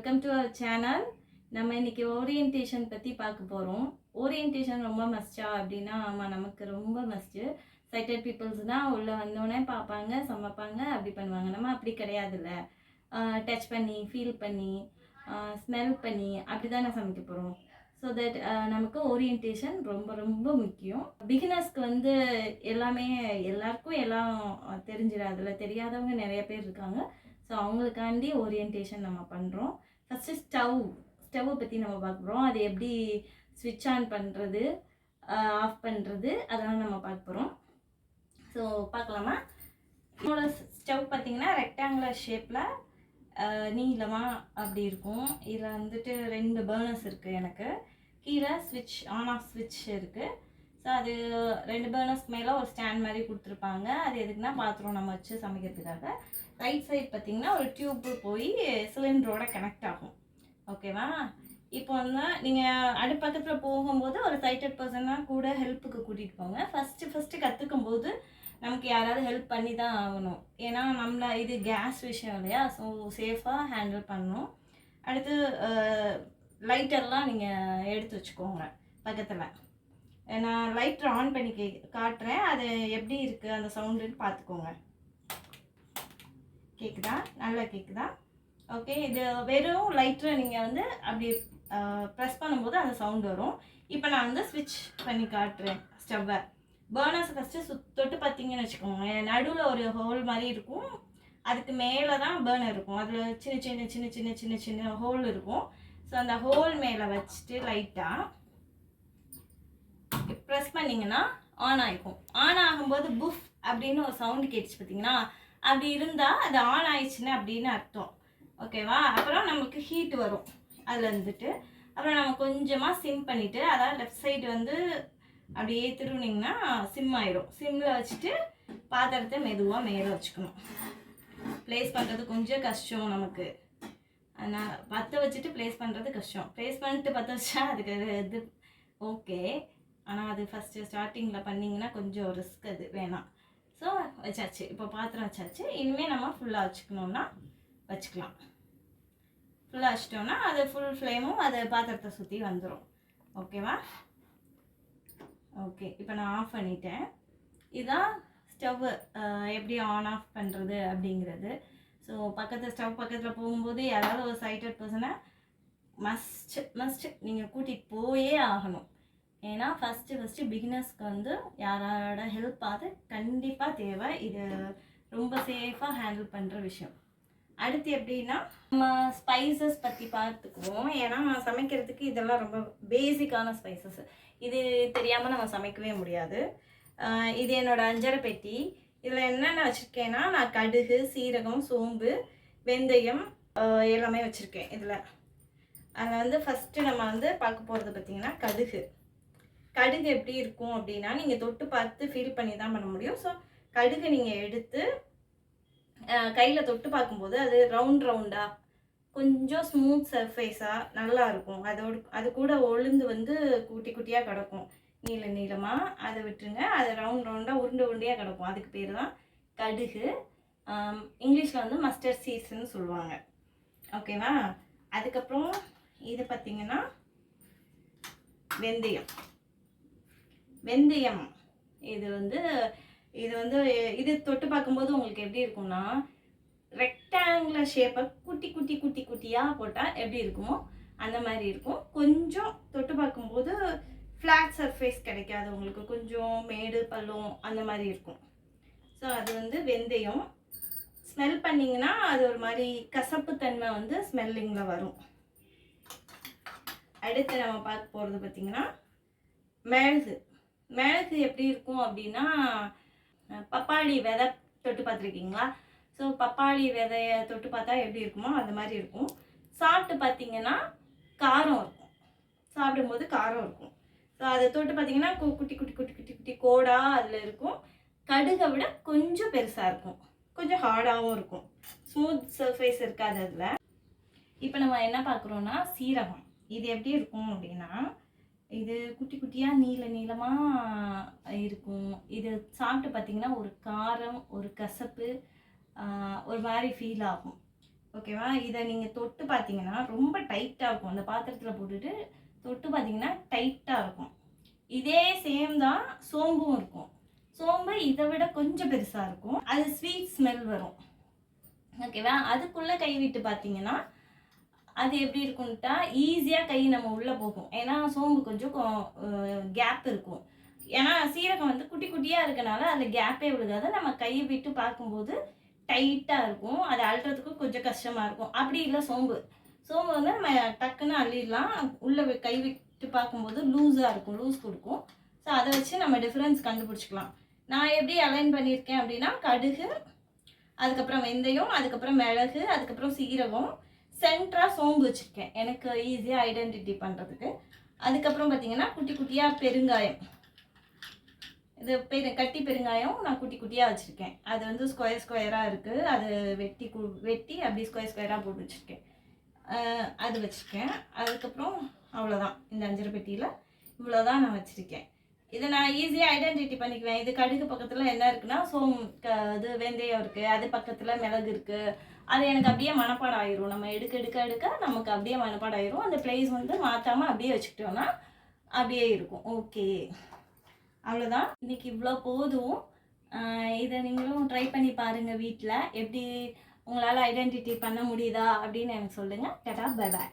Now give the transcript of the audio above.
Welcome to our channel. நம்ம இன்னைக்கு orientation பற்றி பார்க்க போகிறோம். ஓரியன்டேஷன் ரொம்ப மஸ்டா அப்படின்னா, ஆமாம், நமக்கு ரொம்ப மஸ்ட்டு. சைட்டட் பீப்புள்ஸ்னால் உள்ளே வந்தோடனே பார்ப்பாங்க, சமைப்பாங்க, அப்படி பண்ணுவாங்க. நம்ம அப்படி கிடையாதுல்ல. டச் பண்ணி, ஃபீல் பண்ணி, ஸ்மெல் பண்ணி அப்படி தானே சமைக்க போகிறோம். ஸோ தட் நமக்கு ஓரியன்டேஷன் ரொம்ப ரொம்ப முக்கியம். பிகினர்ஸ்க்கு வந்து எல்லாமே எல்லாருக்கும் எல்லாம் தெரிஞ்சிடாதுல, தெரியாதவங்க நிறைய பேர் இருக்காங்க. ஸோ அவங்களுக்காண்டி ஓரியன்டேஷன் நம்ம பண்ணுறோம். ஃபஸ்ட்டு ஸ்டவ்வை பற்றி நம்ம பார்க்குறோம். அது எப்படி ஸ்விட்ச் ஆன் பண்ணுறது, ஆஃப் பண்ணுறது, அதெல்லாம் நம்ம பார்க்க போகிறோம். ஸோ பார்க்கலாமா? என்னோட ஸ்டவ் பார்த்திங்கன்னா ரெக்டாங்குலர் ஷேப்பில் நீளமாக அப்படி இருக்கும். இதில் வந்துட்டு 2 பர்னர்ஸ் இருக்குது. எனக்கு கீழே ஸ்விட்ச் ஆன் ஆஃப் ஸ்விட்ச் இருக்குது. ஸோ அது 2 பர்னர்ஸ்க்கு மேலே ஒரு ஸ்டாண்ட் மாதிரி கொடுத்துருப்பாங்க. அது எதுக்குன்னா பாத்திரம் நம்ம வச்சு சமைக்கிறதுக்காக. ரைட் சைட் பார்த்திங்கன்னா ஒரு டியூப்பு போய் சிலிண்டரோட கனெக்ட் ஆகும். ஓகேவா? இப்போ வந்து நீங்கள் அடுப்பக்கத்தில் போகும்போது ஒரு சைட்டட் பர்சனாக கூட ஹெல்ப்புக்கு கூட்டிகிட்டு போங்க. ஃபஸ்ட்டு கற்றுக்கும் போது நமக்கு யாராவது ஹெல்ப் பண்ணி தான் ஆகணும். ஏன்னா இது கேஸ் விஷயம் இல்லையா? ஸோ சேஃபாக ஹேண்டில் பண்ணணும். அடுத்து லைட்டர்லாம் நீங்கள் எடுத்து வச்சுக்கோங்க பக்கத்தில். நான் லைட்டர் ஆன் பண்ணி காட்டுறேன். அது எப்படி இருக்குது அந்த சவுண்டுன்னு பார்த்துக்கோங்க. கேட்குதா? நல்லா கேட்குதா? ஓகே. இது வெறும் லைட்டரை நீங்கள் வந்து அப்படி ப்ரெஸ் பண்ணும்போது அந்த சவுண்ட் வரும். இப்போ நான் வந்து ஸ்விட்ச் பண்ணி காட்டுறேன் ஸ்டவ்வை. பர்னர்ஸ் ஃபஸ்ட்டு தொட்டு பார்த்தீங்கன்னு வச்சுக்கோங்க. நடுவில் ஒரு ஹோல் மாதிரி இருக்கும். அதுக்கு மேலே தான் பர்னர் இருக்கும். அதில் சின்ன சின்ன சின்ன சின்ன சின்ன சின்ன ஹோல் இருக்கும். ஸோ அந்த ஹோல் மேலே வச்சுட்டு லைட்டாக ப்ரெஸ் பண்ணிங்கன்னா ஆன் ஆகிக்கும். ஆன் ஆகும்போது புஃப் அப்படின்னு ஒரு சவுண்டு கேட்டுச்சு பார்த்தீங்கன்னா, அப்படி இருந்தால் அது ஆன் ஆயிடுச்சுன்னு அப்படின்னு அர்த்தம். ஓகேவா? அப்புறம் நமக்கு ஹீட் வரும் அதில் இருந்துட்டு. அப்புறம் நம்ம கொஞ்சமாக சிம் பண்ணிவிட்டு, அதாவது லெஃப்ட் சைடு வந்து அப்படியே திருவினிங்கன்னா சிம் ஆயிடும். சிம்மில் வச்சுட்டு பாத்திரத்தை மெதுவாக மேலே வச்சுக்கணும். ப்ளேஸ் பண்ணுறது கொஞ்சம் கஷ்டம் நமக்கு. அதனால் பற்ற வச்சுட்டு ப்ளேஸ் பண்ணுறது கஷ்டம். ப்ளேஸ் பண்ணிட்டு பற்ற வச்சா அதுக்கு இது ஓகே. ஆனால் அது ஃபஸ்ட்டு ஸ்டார்டிங்கில் பண்ணிங்கன்னா கொஞ்சம் ரிஸ்க், அது வேணாம். ஸோ வச்சாச்சு. இப்போ பாத்திரம் வச்சாச்சு. இனிமேல் நம்ம ஃபுல்லாக வச்சுக்கணுன்னா வச்சுக்கலாம். ஃபுல்லாக வச்சிட்டோன்னா அது ஃபுல் ஃப்ளேமும் அது பாத்திரத்தை சுற்றி வந்துடும். ஓகேவா? ஓகே. இப்போ நான் ஆஃப் பண்ணிட்டேன். இதுதான் ஸ்டவ் எப்படி ஆன் ஆஃப் பண்ணுறது அப்படிங்கிறது. ஸோ ஸ்டவ் பக்கத்தில் போகும்போது யாராவது ஒரு சைட்டட் பர்சனை மஸ்ட் நீங்கள் கூட்டிகிட்டு போயே ஆகணும். ஏன்னா ஃபஸ்ட்டு பிகினர்ஸ்க்கு வந்து யாரோட ஹெல்ப்பாவது கண்டிப்பாக தேவை. இது ரொம்ப சேஃபாக ஹேண்டில் பண்ணுற விஷயம். அடுத்து எப்படின்னா நம்ம ஸ்பைசஸ் பற்றி பார்த்துக்குவோம். ஏன்னா சமைக்கிறதுக்கு இதெல்லாம் ரொம்ப பேசிக்கான ஸ்பைசஸ். இது தெரியாமல் நம்ம சமைக்கவே முடியாது. இது என்னோடய அஞ்சரை பெட்டி. இதில் என்னென்ன வச்சுருக்கேன்னா, நான் கடுகு, சீரகம், சோம்பு, வெந்தயம் எல்லாமே வச்சுருக்கேன் இதில். அதில் வந்து ஃபஸ்ட்டு நம்ம வந்து பார்க்க போகிறது பார்த்திங்கன்னா கடுகு எப்படி இருக்கும் அப்படின்னா, நீங்கள் தொட்டு பார்த்து ஃபீல் பண்ணி தான் பண்ண முடியும். ஸோ கடுகு நீங்கள் எடுத்து கையில் தொட்டு பார்க்கும்போது அது ரவுண்டாக கொஞ்சம் ஸ்மூத் சர்ஃபேஸாக நல்லா இருக்கும். அது கூட உளுந்து வந்து குட்டி குட்டியாக கிடக்கும், நீளமாக. அதை விட்டுருங்க. அது ரவுண்டாக உருண்டையாக கிடக்கும். அதுக்கு பேர் தான் கடுகு. இங்கிலீஷில் வந்து மஸ்டர்ட் சீட்ஸ்ன்னு சொல்லுவாங்க. ஓகேவா? அதுக்கப்புறம் இது பார்த்திங்கன்னா வெந்தயம். இது தொட்டு பார்க்கும்போது உங்களுக்கு எப்படி இருக்கும்னா, ரெக்டாங்குலர் ஷேப்பை குட்டியாக போட்டால் எப்படி இருக்குமோ அந்த மாதிரி இருக்கும். கொஞ்சம் தொட்டு பார்க்கும்போது ஃப்ளாட் சர்ஃபேஸ் கிடைக்காது உங்களுக்கு, கொஞ்சம் மேடு பள்ளம் அந்த மாதிரி இருக்கும். ஸோ அது வந்து வெந்தயம். ஸ்மெல் பண்ணிங்கன்னா அது ஒரு மாதிரி கசப்புத்தன்மை வந்து ஸ்மெல்லிங்கில் வரும். அடுத்து நம்ம பார்க்க போகிறது பார்த்திங்கன்னா மிளகு எப்படி இருக்கும் அப்படின்னா, பப்பாளி விதை தொட்டு பார்த்துருக்கீங்களா? ஸோ பப்பாளி விதையை தொட்டு பார்த்தா எப்படி இருக்குமோ அந்த மாதிரி இருக்கும். சாப்பிட்டு பார்த்திங்கன்னா காரம் இருக்கும். சாப்பிடும்போது காரம் இருக்கும். ஸோ அதை தொட்டு பார்த்திங்கன்னா குட்டி கோடாக அதில் இருக்கும். கடுகை விட கொஞ்சம் பெருசாக இருக்கும், கொஞ்சம் ஹார்டாகவும் இருக்கும், ஸ்மூத் சர்ஃபேஸ் இருக்காது அதில். இப்போ நம்ம என்ன பார்க்குறோன்னா சீரகம். இது எப்படி இருக்கும் அப்படின்னா, இது குட்டியாக நீளமாக இருக்கும். இது சாப்பிட்டு பார்த்திங்கன்னா ஒரு காரம், ஒரு கசப்பு, ஒரு மாதிரி ஃபீல் ஆகும். ஓகேவா? இதை நீங்கள் தொட்டு பார்த்தீங்கன்னா ரொம்ப டைட்டாக இருக்கும். அந்த பாத்திரத்தில் போட்டுட்டு தொட்டு பார்த்தீங்கன்னா டைட்டாக இருக்கும். இதே சேம் தான் சோம்பும் இருக்கும். சோம்பு இதை விட கொஞ்சம் பெருசாக இருக்கும். அது ஸ்வீட் ஸ்மெல் வரும். ஓகேவா? அதுக்குள்ளே கை விட்டு பார்த்தீங்கன்னா அது எப்படி இருக்கும்ட்டா ஈஸியாக கை நம்ம உள்ளே போகும். ஏன்னா சோம்பு கொஞ்சம் கேப் இருக்கும். ஏன்னா சீரகம் வந்து குட்டி குட்டியாக இருக்கனால அதில் கேப்பே விழுகாது. நம்ம கையை விட்டு பார்க்கும்போது டைட்டாக இருக்கும். அதை அழுறதுக்கும் கொஞ்சம் கஷ்டமாக இருக்கும். அப்படி இல்லை சோம்பு. சோம்பு வந்து நம்ம டக்குன்னு அள்ளிடலாம். உள்ளே கை விட்டு பார்க்கும்போது லூஸாக இருக்கும், லூஸ் கொடுக்கும். ஸோ அதை வச்சு நம்ம டிஃப்ரென்ஸ் கண்டுபிடிச்சிக்கலாம். நான் எப்படி அலைன் பண்ணியிருக்கேன் அப்படின்னா கடுகு, அதுக்கப்புறம் வெந்தயம், அதுக்கப்புறம் மிளகு, அதுக்கப்புறம் சீரகம், சென்டராக சோம்பு வச்சுருக்கேன் எனக்கு ஈஸியாக ஐடென்டிட்டி பண்ணுறதுக்கு. அதுக்கப்புறம் பார்த்தீங்கன்னா குட்டி குட்டியாக பெருங்காயம், இது கட்டி பெருங்காயம் நான் குட்டி குட்டியாக வச்சுருக்கேன். அது வந்து ஸ்கொயர் ஸ்கொயராக இருக்குது. அது வெட்டி அப்படி ஸ்கொயர் ஸ்கொயராக போட்டு வச்சுருக்கேன். அது வச்சுருக்கேன். அதுக்கப்புறம் அவ்வளோதான். இந்த அஞ்சரை பெட்டியில் இவ்வளோதான் நான் வச்சுருக்கேன். இதை நான் ஈஸியாக ஐடென்டிட்டி பண்ணிக்குவேன். இது கடுகு பக்கத்தில் என்ன இருக்குன்னா இது வெந்தயம் இருக்குது, அது பக்கத்தில் மிளகு இருக்குது. அது எனக்கு அப்படியே மனப்பாடம் ஆயிரும். நம்ம எடுக்க எடுக்க எடுக்க நமக்கு அப்படியே மனப்பாடம் ஆயிரும். அந்த பிளேஸ் வந்து மாற்றாமல் அப்படியே வச்சுக்கிட்டோன்னா அப்படியே இருக்கும். ஓகே, அவ்வளோதான். இன்றைக்கி இவ்வளோ போதும். இதை நீங்களும் ட்ரை பண்ணி பாருங்கள் வீட்டில். எப்படி உங்களால் ஐடென்டிட்டி பண்ண முடியுதா அப்படின்னு எனக்கு சொல்லுங்கள். Tata, bye bye.